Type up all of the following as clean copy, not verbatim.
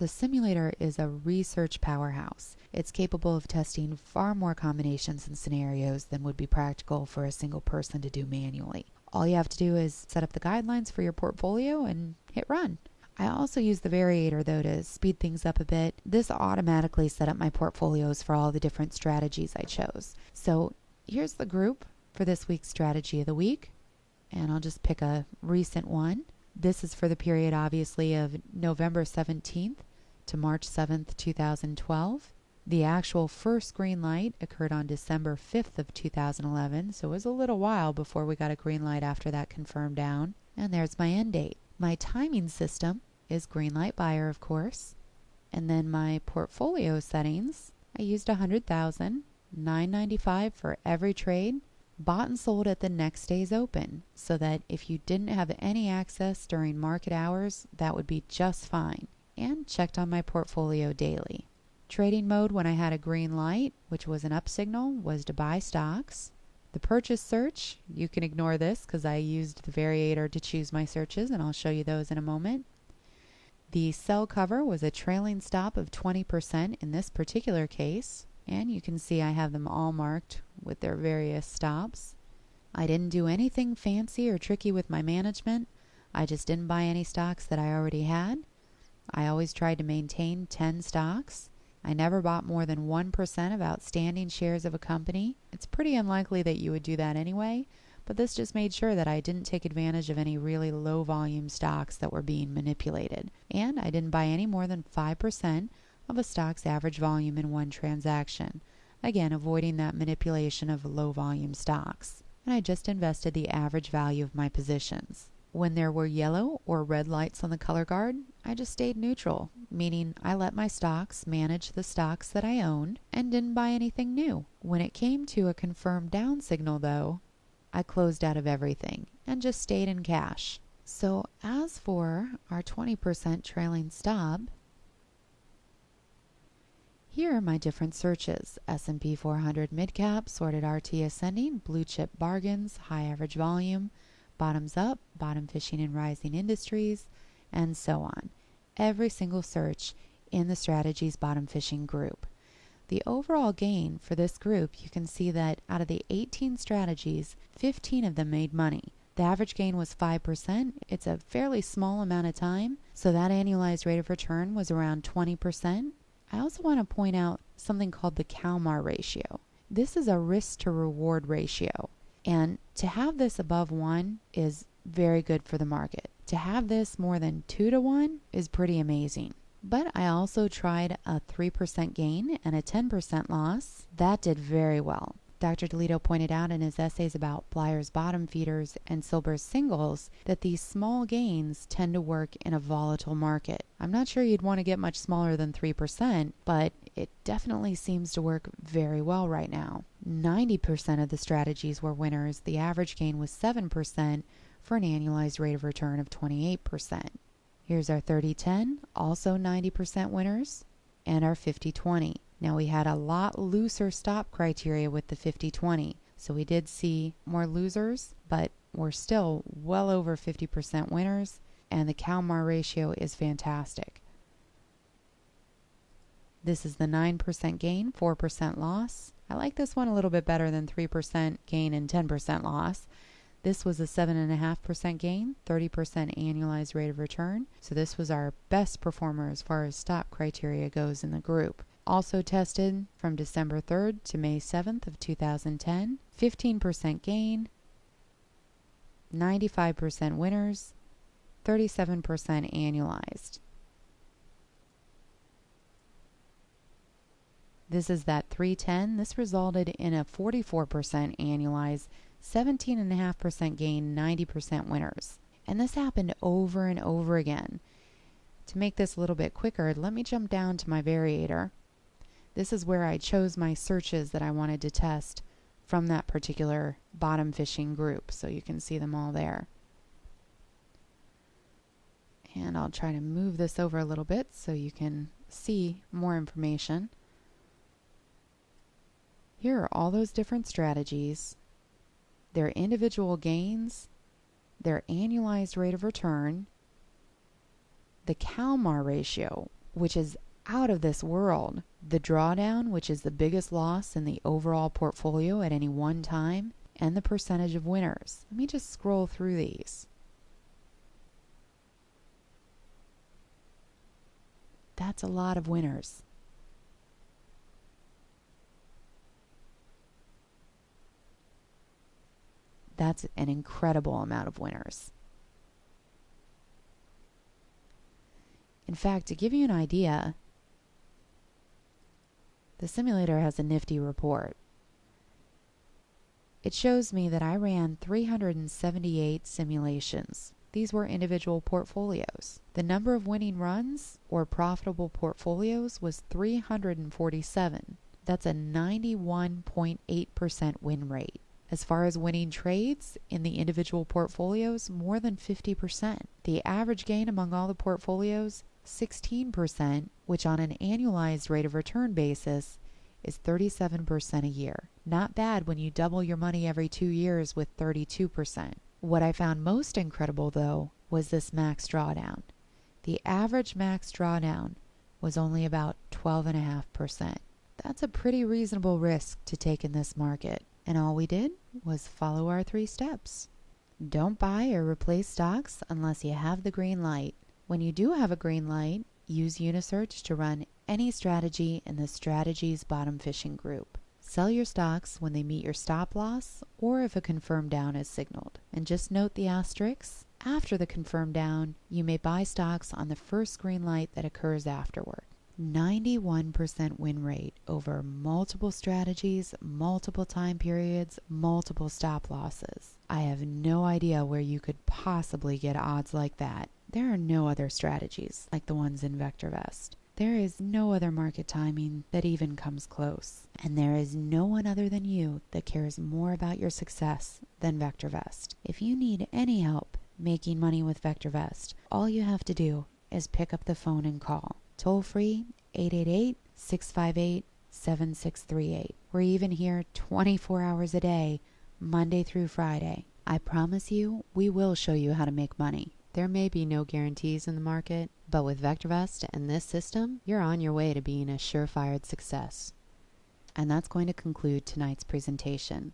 The simulator is a research powerhouse. It's capable of testing far more combinations and scenarios than would be practical for a single person to do manually. All you have to do is set up the guidelines for your portfolio and hit run. I also use the variator though to speed things up a bit. This automatically set up my portfolios for all the different strategies I chose. So here's the group for this week's strategy of the week, and I'll just pick a recent one. This is for the period obviously of November 17th to March 7th, 2012. The actual first green light occurred on December 5th of 2011, so it was a little while before we got a green light after that confirmed down. And there's my end date. My timing system is green light buyer, of course. And then my portfolio settings, I used 100,000, $9.95 for every trade, bought and sold at the next day's open, so that if you didn't have any access during market hours, that would be just fine. And checked on my portfolio daily. Trading mode when I had a green light, which was an up signal, was to buy stocks. The purchase search, you can ignore this because I used the variator to choose my searches, and I'll show you those in a moment. The sell cover was a trailing stop of 20% in this particular case, and you can see I have them all marked with their various stops. I didn't do anything fancy or tricky with my management. I just didn't buy any stocks that I already had. I always tried to maintain 10 stocks. I never bought more than 1% of outstanding shares of a company. It's pretty unlikely that you would do that anyway, but this just made sure that I didn't take advantage of any really low volume stocks that were being manipulated. And I didn't buy any more than 5% of a stock's average volume in one transaction. Again, avoiding that manipulation of low volume stocks. And I just invested the average value of my positions. When there were yellow or red lights on the color guard, I just stayed neutral, meaning I let my stocks manage the stocks that I owned and didn't buy anything new. When it came to a confirmed down signal though, I closed out of everything and just stayed in cash. So as for our 20% trailing stop, here are my different searches: S&P 400 midcap, sorted RT ascending, blue chip bargains, high average volume, bottoms up, bottom fishing and rising industries, and so on. Every single search in the strategies bottom fishing group. The overall gain for this group, you can see that out of the 18 strategies, 15 of them made money. The average gain was 5%. It's a fairly small amount of time, so that annualized rate of return was around 20%. I also want to point out something called the Kalmar ratio. This is a risk to reward ratio. And to have this above 1 is very good for the market. To have this more than 2 to 1 is pretty amazing. But I also tried a 3% gain and a 10% loss. That did very well. Dr. Toledo pointed out in his essays about Blyer's bottom feeders and Silber's singles that these small gains tend to work in a volatile market. I'm not sure you'd want to get much smaller than 3%, but it definitely seems to work very well right now. 90% of the strategies were winners. The average gain was 7% for an annualized rate of return of 28%. Here's our 30-10, also 90% winners, and our 50-20. Now we had a lot looser stop criteria with the 50-20, so we did see more losers, but we're still well over 50% winners, and the Kalmar ratio is fantastic. This is the 9% gain, 4% loss. I like this one a little bit better than 3% gain and 10% loss. This was a 7.5% gain, 30% annualized rate of return. So this was our best performer as far as stop criteria goes in the group. Also tested from December 3rd to May 7th of 2010. 15% gain, 95% winners, 37% annualized. This is that 310. This resulted in a 44% annualized, 17.5% gain, 90% winners. And this happened over and over again. To make this a little bit quicker, let me jump down to my variator. This is where I chose my searches that I wanted to test from that particular bottom fishing group, so you can see them all there. And I'll try to move this over a little bit so you can see more information. Here are all those different strategies, their individual gains, their annualized rate of return, the Kalmar ratio, which is out of this world. The drawdown, which is the biggest loss in the overall portfolio at any one time, and the percentage of winners. Let me just scroll through these. That's a lot of winners. That's an incredible amount of winners. In fact, to give you an idea, the simulator has a nifty report. It shows me that I ran 378 simulations. These were individual portfolios. The number of winning runs or profitable portfolios was 347. That's a 91.8% win rate. As far as winning trades in the individual portfolios, more than 50%. The average gain among all the portfolios, 16%, which on an annualized rate of return basis is 37% a year. Not bad when you double your money every 2 years with 32%. What I found most incredible, though, was this max drawdown. The average max drawdown was only about 12.5%. That's a pretty reasonable risk to take in this market. And all we did was follow our 3 steps. Don't buy or replace stocks unless you have the green light. When you do have a green light, use Unisearch to run any strategy in the Strategies Bottom Fishing group. Sell your stocks when they meet your stop loss or if a confirmed down is signaled. And just note the asterisks. After the confirmed down, you may buy stocks on the first green light that occurs afterward. 91% win rate over multiple strategies, multiple time periods, multiple stop losses. I have no idea where you could possibly get odds like that. There are no other strategies like the ones in VectorVest. There is no other market timing that even comes close. And there is no one other than you that cares more about your success than VectorVest. If you need any help making money with VectorVest, all you have to do is pick up the phone and call. Toll free, 888-658-7638. We're even here 24 hours a day, Monday through Friday. I promise you, we will show you how to make money. There may be no guarantees in the market, but with VectorVest and this system, you're on your way to being a surefire success. And that's going to conclude tonight's presentation.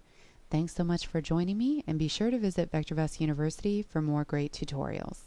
Thanks so much for joining me, and be sure to visit VectorVest University for more great tutorials.